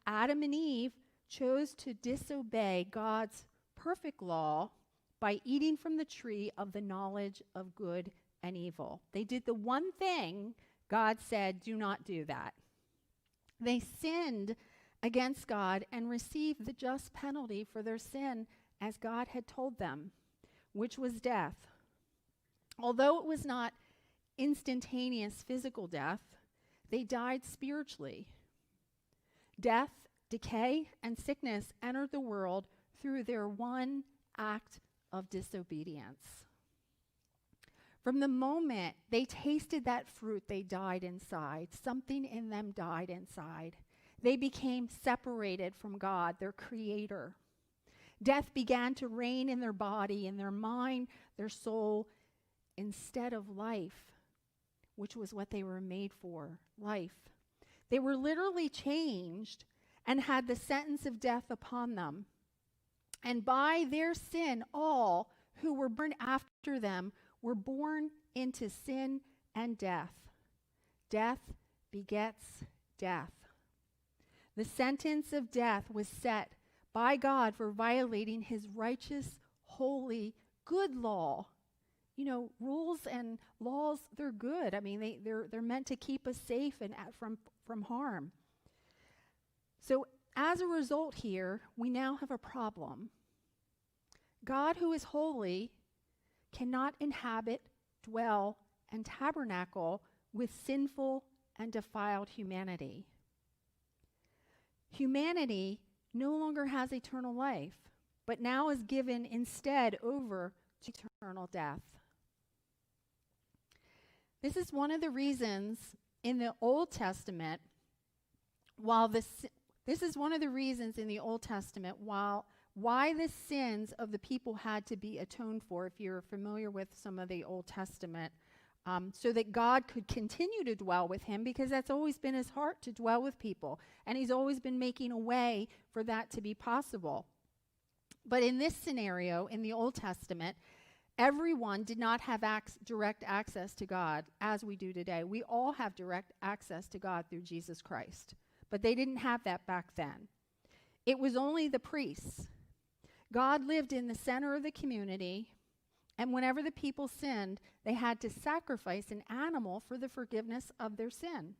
Adam and Eve chose to disobey God's perfect law by eating from the tree of the knowledge of good and evil. They did the one thing God said, do not do that. They sinned against God and received the just penalty for their sin as God had told them, which was death. Although it was not instantaneous physical death, they died spiritually. Death, decay, and sickness entered the world through their one act of disobedience. From the moment they tasted that fruit, they died inside. Something in them died inside. They became separated from God, their creator. Death began to reign in their body, in their mind, their soul, instead of life, which was what they were made for, life. They were literally changed and had the sentence of death upon them. And by their sin, all who were born after them were born into sin and death. Death begets death. The sentence of death was set by God for violating his righteous, holy, good law. Rules and laws, they're good. I mean, they're meant to keep us safe and from harm. So as a result here, we now have a problem. God, who is holy, cannot inhabit, dwell, and tabernacle with sinful and defiled humanity. Humanity no longer has eternal life, but now is given instead over to eternal death. This is one of the reasons in the Old Testament, why the sins of the people had to be atoned for, if you're familiar with some of the Old Testament, so that God could continue to dwell with him, because that's always been his heart, to dwell with people. And he's always been making a way for that to be possible. But in this scenario, in the Old Testament, everyone did not have direct access to God as we do today. We all have direct access to God through Jesus Christ. But they didn't have that back then. It was only the priests. God lived in the center of the community, and whenever the people sinned, they had to sacrifice an animal for the forgiveness of their sin.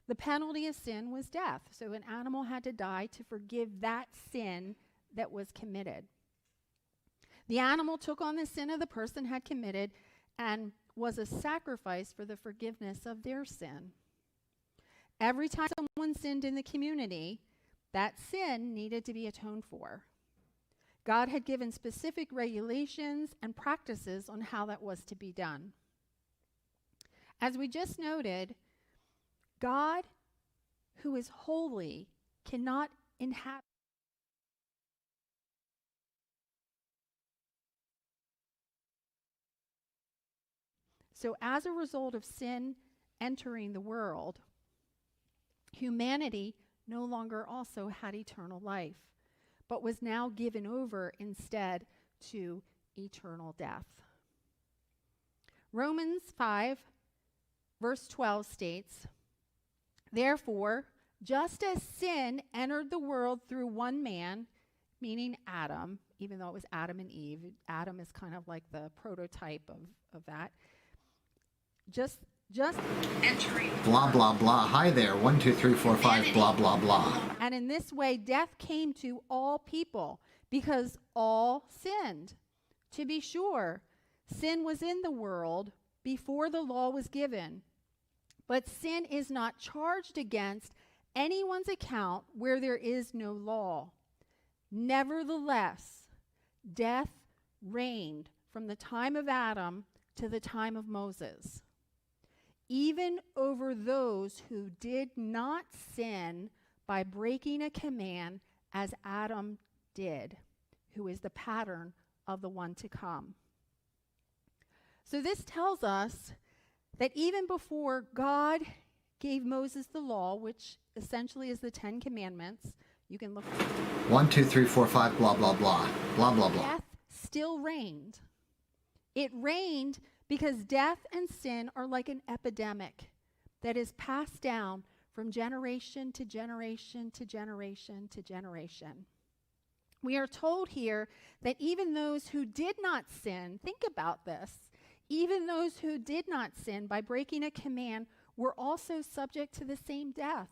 The penalty of sin was death, so an animal had to die to forgive that sin that was committed. The animal took on the sin of the person had committed and was a sacrifice for the forgiveness of their sin. Every time someone sinned in the community, that sin needed to be atoned for. God had given specific regulations and practices on how that was to be done. As we just noted, God, who is holy, cannot inhabit. So as a result of sin entering the world, humanity no longer also had eternal life, but was now given over instead to eternal death. Romans 5, verse 12 states, "Therefore, just as sin entered the world through one man," meaning Adam, even though it was Adam and Eve, Adam is kind of like the prototype of that. Just entering. Blah, blah, blah. Hi there. 1, 2, 3, 4, 5, blah, blah, blah. And in this way, death came to all people because all sinned. To be sure, sin was in the world before the law was given. But sin is not charged against anyone's account where there is no law. Nevertheless, death reigned from the time of Adam to the time of Moses, even over those who did not sin by breaking a command as Adam did, who is the pattern of the one to come. So this tells us that even before God gave Moses the law, which essentially is the 10 Commandments, you can look. 1, 2, 3, 4, 5, blah, blah, blah. Blah, blah, blah. Death still reigned. It reigned because death and sin are like an epidemic that is passed down from generation to generation to generation to generation. We are told here that even those who did not sin, think about this, even those who did not sin by breaking a command were also subject to the same death.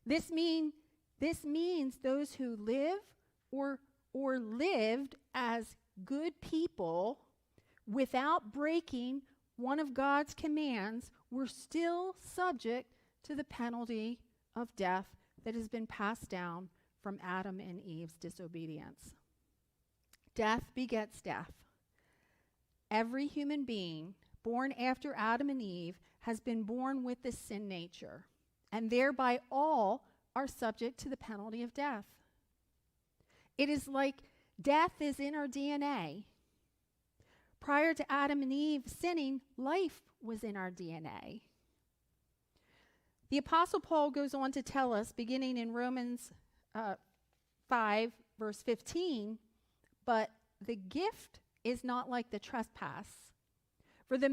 This means those who live or lived as good people without breaking one of God's commands were still subject to the penalty of death that has been passed down from Adam and Eve's disobedience. Death begets death. Every human being born after Adam and Eve has been born with this sin nature, and thereby all are subject to the penalty of death. It is like death is in our DNA. Prior to Adam and Eve sinning, life was in our DNA. The Apostle Paul goes on to tell us, beginning in Romans 5, verse 15, but the gift is not like the trespass.